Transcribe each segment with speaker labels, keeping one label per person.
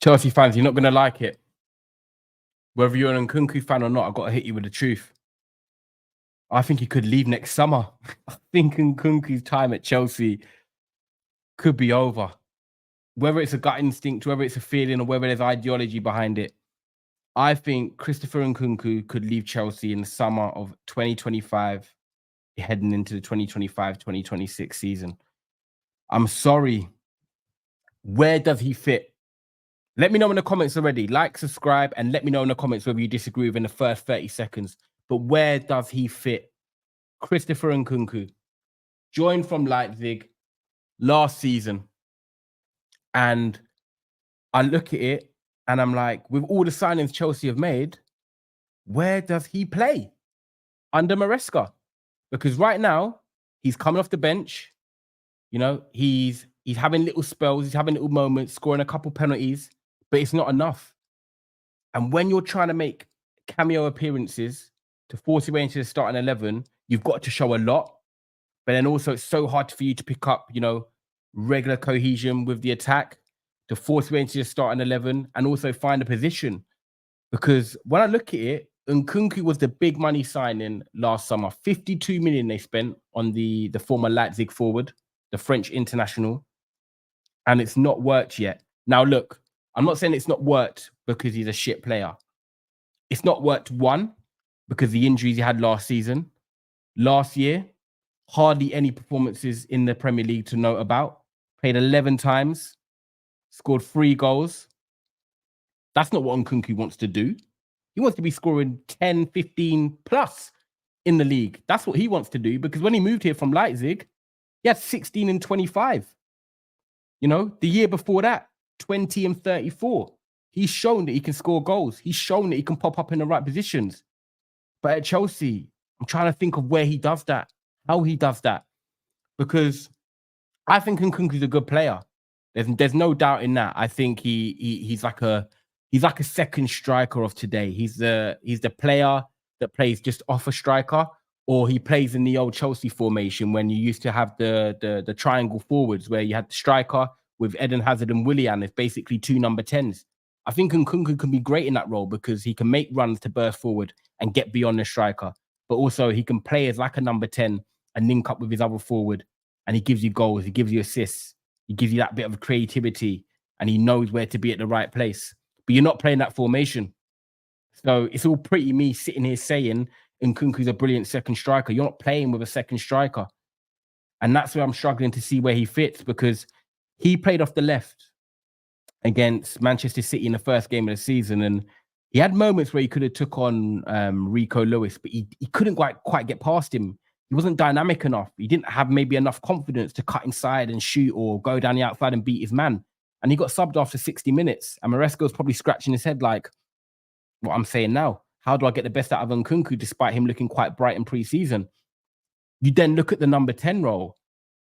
Speaker 1: Chelsea fans, you're not going to like it. Whether you're an Nkunku fan or not, I've got to hit you with the truth. I think he could leave next summer. I think Nkunku's time at Chelsea could be over. Whether it's a gut instinct, whether it's a feeling, or whether there's ideology behind it, I think Christopher Nkunku could leave Chelsea in the summer of 2025, heading into the 2025-2026 season. I'm sorry. Where does he fit? Let me know in the comments already. Like, subscribe, and let me know in the comments whether you disagree within the first 30 seconds. But where does he fit? Christopher Nkunku joined from Leipzig last season. And I look at it and I'm like, with all the signings Chelsea have made, where does he play? Under Maresca. Because right now, he's coming off the bench. You know, he's having little spells, he's having little moments, scoring a couple penalties, but it's not enough. And when you're trying to make cameo appearances to force your way into the starting 11, you've got to show a lot. But then also, it's so hard for you to pick up, you know, regular cohesion with the attack, to force your way into the starting 11, and also find a position. Because when I look at it, Nkunku was the big money signing last summer. 52 million they spent on the former Leipzig forward, the French international, and it's not worked yet. Now, look, I'm not saying it's not worked because he's a shit player. It's not worked, one, because the injuries he had last season. Last year, hardly any performances in the Premier League to note about. Played 11 times, scored 3 goals. That's not what Nkunku wants to do. He wants to be scoring 10, 15 plus in the league. That's what he wants to do, because when he moved here from Leipzig, he had 16 and 25. You know, the year before that, 20 and 34. He's shown that he can score goals. He's shown that he can pop up in the right positions. But at Chelsea, I'm trying to think of where he does that, how he does that. Because I think Nkunku's a good player. There's no doubt in that. I think he's like a second striker of today. He's the player that plays just off a striker, or he plays in the old Chelsea formation when you used to have the triangle forwards where you had the striker with Eden Hazard and Willian. It's basically 2 number 10s. I think Nkunku can be great in that role because he can make runs to burst forward and get beyond the striker. But also he can play as like a number 10 and link up with his other forward. And he gives you goals, he gives you assists, he gives you that bit of creativity, and he knows where to be at the right place. But you're not playing that formation. So it's all pretty me sitting here saying Nkunku's a brilliant second striker. You're not playing with a second striker. And that's where I'm struggling to see where he fits, because he played off the left against Manchester City in the first game of the season. And he had moments where he could have took on Rico Lewis, but he couldn't quite get past him. He wasn't dynamic enough. He didn't have maybe enough confidence to cut inside and shoot or go down the outside and beat his man. And he got subbed after 60 minutes. And Maresca was probably scratching his head like, what I'm saying now, how do I get the best out of Nkunku despite him looking quite bright in pre-season? You then look at the number 10 role,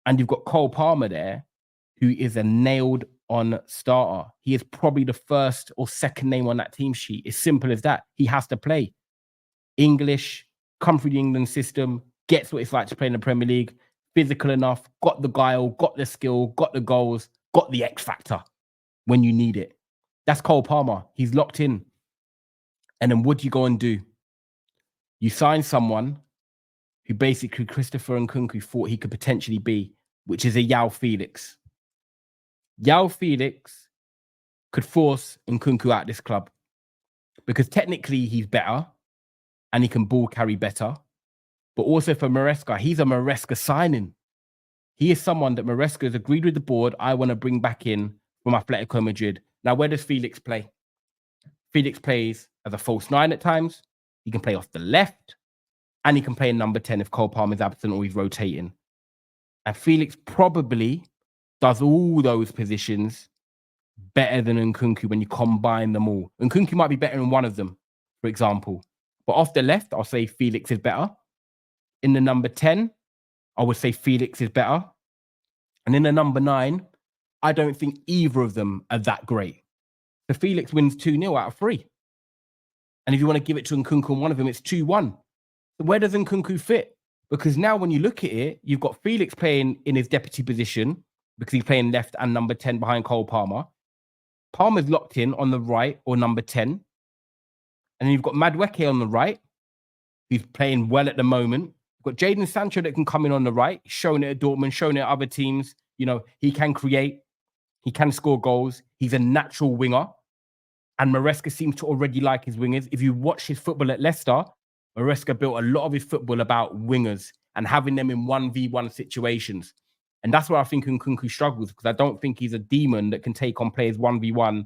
Speaker 1: and you've got Cole Palmer there, who is a nailed-on starter. He is probably the first or second name on that team sheet. It's simple as that. He has to play English, come through the England system, gets what it's like to play in the Premier League, physical enough, got the guile, got the skill, got the goals, got the X factor when you need it. That's Cole Palmer. He's locked in. And then what do you go and do? You sign someone who basically Christopher Nkunku thought he could potentially be, which is a João Felix. João Felix could force Nkunku out of this club because technically he's better and he can ball carry better. But also for Maresca, he's a Maresca signing. He is someone that Maresca has agreed with the board, I want to bring back in from Atletico Madrid. Now, where does Felix play? Felix plays as a false 9 at times. He can play off the left, and he can play in number 10 if Cole Palmer is absent or he's rotating. And Felix probably does all those positions better than Nkunku when you combine them all. Nkunku might be better in one of them, for example. But off the left, I'll say Felix is better. In the number 10, I would say Felix is better. And in the number 9, I don't think either of them are that great. So Felix wins 2-0 out of 3. And if you want to give it to Nkunku on one of them, it's 2-1. So where does Nkunku fit? Because now when you look at it, you've got Felix playing in his deputy position because he's playing left and number 10 behind Cole Palmer. Palmer's locked in on the right or number 10. And then you've got Madueke on the right, who's playing well at the moment. You've got Jadon Sancho that can come in on the right, showing it at Dortmund, showing it at other teams. You know, he can create, he can score goals. He's a natural winger. And Maresca seems to already like his wingers. If you watch his football at Leicester, Maresca built a lot of his football about wingers and having them in 1v1 situations. And that's where I think Nkunku struggles, because I don't think he's a demon that can take on players 1v1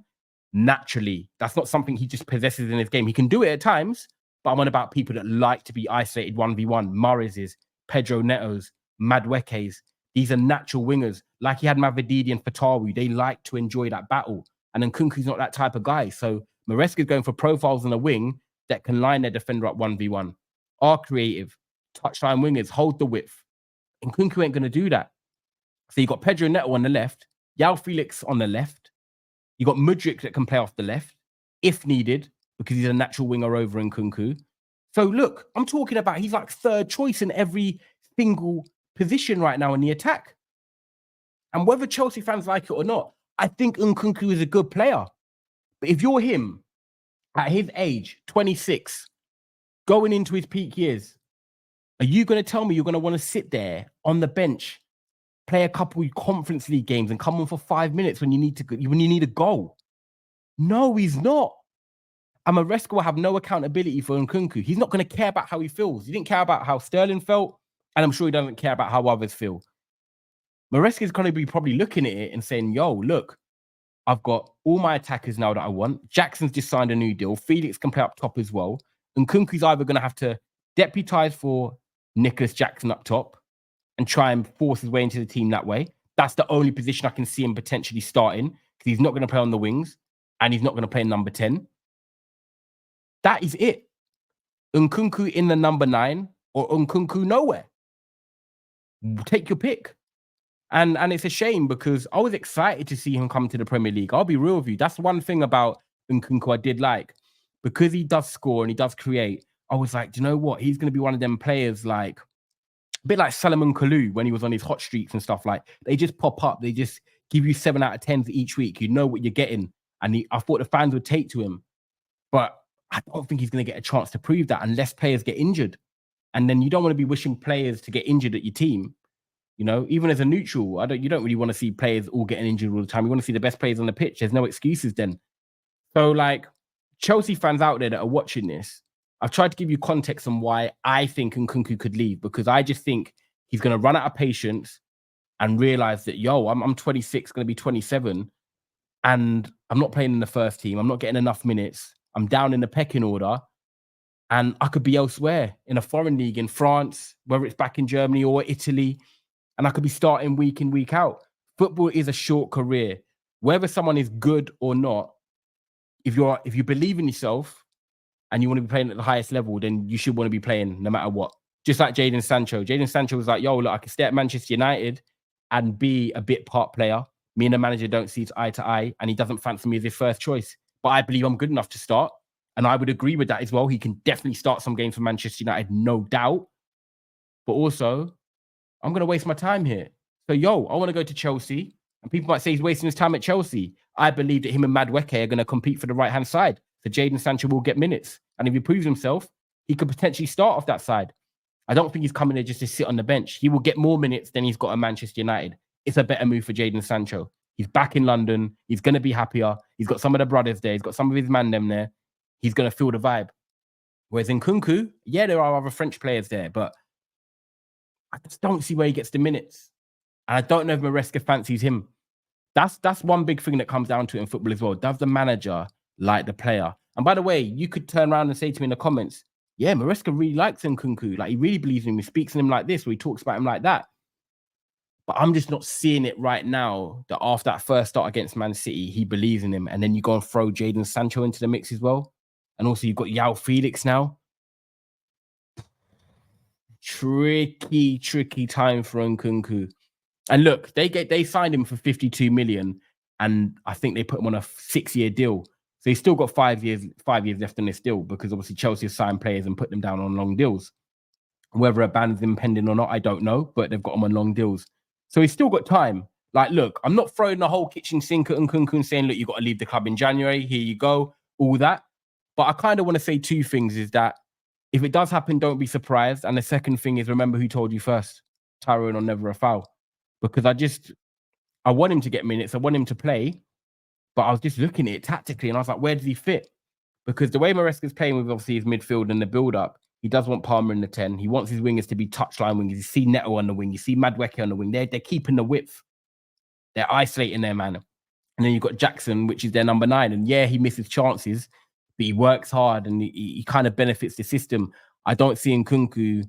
Speaker 1: naturally. That's not something he just possesses in his game. He can do it at times, but I'm on about people that like to be isolated 1v1. Mahrez's, Pedro Neto's, Madueke's. These are natural wingers. Like he had Mavididi and Fatawi. They like to enjoy that battle. And Nkunku's not that type of guy. So Maresca's going for profiles on a wing that can line their defender up 1v1. Are creative. Touchline wingers. Hold the width. Nkunku ain't going to do that. So you got Pedro Neto on the left. Yao Felix on the left. You got Mudryk that can play off the left, if needed, because he's a natural winger over Nkunku. So look, I'm talking about he's like third choice in every single position right now in the attack. And whether Chelsea fans like it or not, I think Nkunku is a good player. But if you're him, at his age, 26, going into his peak years, are you going to tell me you're going to want to sit there on the bench, play a couple of Conference League games and come on for 5 minutes when you need a goal? No, he's not. And Maresca will have no accountability for Nkunku. He's not going to care about how he feels. He didn't care about how Sterling felt, and I'm sure he doesn't care about how others feel. Maresca is going to be probably looking at it and saying, yo, look, I've got all my attackers now that I want. Jackson's just signed a new deal. Felix can play up top as well. Nkunku's either going to have to deputise for Nicholas Jackson up top and try and force his way into the team that way. That's the only position I can see him potentially starting, because he's not going to play on the wings and he's not going to play in number 10. That is it. Nkunku in the number 9 or Nkunku nowhere. Take your pick. And it's a shame, because I was excited to see him come to the Premier League. I'll be real with you. That's one thing about Nkunku I did like. Because he does score and he does create, I was like, do you know what? He's going to be one of them players like, a bit like Salomon Kalou when he was on his hot streaks and stuff. Like, they just pop up. They just give you 7 out of 10s each week. You know what you're getting. And I thought the fans would take to him. But I don't think he's going to get a chance to prove that unless players get injured. And then you don't want to be wishing players to get injured at your team. You know, even as a neutral, you don't really want to see players all getting injured all the time. You want to see the best players on the pitch. There's no excuses then. So, like, Chelsea fans out there that are watching this, I've tried to give you context on why I think Nkunku could leave, because I just think he's going to run out of patience and realize that, I'm 26, going to be 27, and I'm not playing in the first team. I'm not getting enough minutes. I'm down in the pecking order, and I could be elsewhere in a foreign league in France, whether it's back in Germany or Italy. And I could be starting week in, week out. Football is a short career. Whether someone is good or not, if you believe in yourself and you want to be playing at the highest level, then you should want to be playing no matter what. Just like Jadon Sancho. Jadon Sancho was like, look, I can stay at Manchester United and be a bit part player. Me and the manager don't see eye to eye, and he doesn't fancy me as his first choice. But I believe I'm good enough to start. And I would agree with that as well. He can definitely start some games for Manchester United, no doubt. But also, I'm going to waste my time here. So, I want to go to Chelsea. And people might say he's wasting his time at Chelsea. I believe that him and Madueke are going to compete for the right-hand side. So Jadon Sancho will get minutes. And if he proves himself, he could potentially start off that side. I don't think he's coming there just to sit on the bench. He will get more minutes than he's got at Manchester United. It's a better move for Jadon Sancho. He's back in London. He's going to be happier. He's got some of the brothers there. He's got some of his man them there. He's going to feel the vibe. Whereas in Nkunku, there are other French players there, but I just don't see where he gets the minutes. And I don't know if Maresca fancies him. That's one big thing that comes down to it in football as well. Does the manager like the player? And by the way, you could turn around and say to me in the comments, Maresca really likes Nkunku. Like, he really believes in him. He speaks in him like this, or he talks about him like that. But I'm just not seeing it right now that after that first start against Man City, he believes in him. And then you go and throw Jadon Sancho into the mix as well. And also you've got Yao Felix now. Tricky time for Nkunku. And look, they signed him for 52 million, and I think they put him on a 6-year deal. So he's still got 5 years left on this deal, because obviously Chelsea have signed players and put them down on long deals. Whether a ban's impending or not, I don't know, but they've got him on long deals. So he's still got time. Like, look, I'm not throwing the whole kitchen sink at Nkunku and saying, look, you got to leave the club in January. Here you go, all that. But I kind of want to say two things: is that if it does happen, don't be surprised. And the second thing is, remember who told you first: Tyrone or never a foul. Because I want him to get minutes. I want him to play. But I was just looking at it tactically, and I was like, where does he fit? Because the way Maresca's playing with obviously his midfield and the build-up, he does want Palmer in the 10. He wants his wingers to be touchline wingers. You see Neto on the wing. You see Madueke on the wing. They're keeping the width. They're isolating their man. And then you've got Jackson, which is their number 9. And yeah, he misses chances, but he works hard and he kind of benefits the system. I don't see Nkunku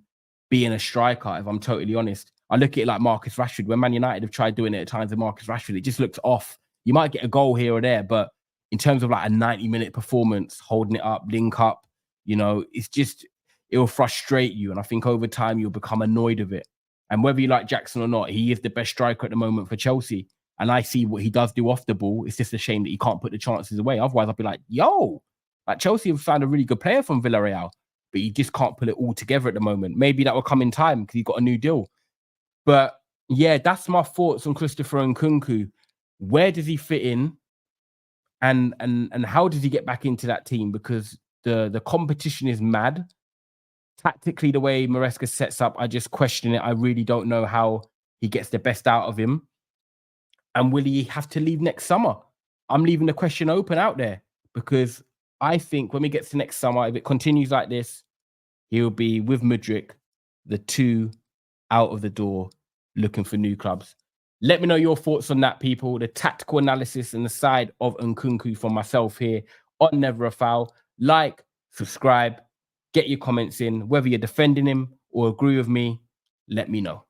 Speaker 1: being a striker, if I'm totally honest. I look at it like Marcus Rashford. When Man United have tried doing it at times with Marcus Rashford, it just looks off. You might get a goal here or there, but in terms of like a 90-minute performance, holding it up, link up, it's just, it will frustrate you. And I think over time, you'll become annoyed of it. And whether you like Jackson or not, he is the best striker at the moment for Chelsea. And I see what he does do off the ball. It's just a shame that he can't put the chances away. Otherwise, I'll be like, yo, like Chelsea have signed a really good player from Villarreal, but he just can't put it all together at the moment. Maybe that will come in time because he got a new deal. But yeah, that's my thoughts on Christopher Nkunku. Where does he fit in? And how does he get back into that team? Because the competition is mad. Tactically, the way Maresca sets up, I just question it. I really don't know how he gets the best out of him. And will he have to leave next summer? I'm leaving the question open out there because I think when we get to next summer, if it continues like this, he'll be with Mudryk, the 2 out of the door looking for new clubs. Let me know your thoughts on that, people. The tactical analysis and the side of Nkunku from myself here on Never a Foul. Like, subscribe, get your comments in. Whether you're defending him or agree with me, let me know.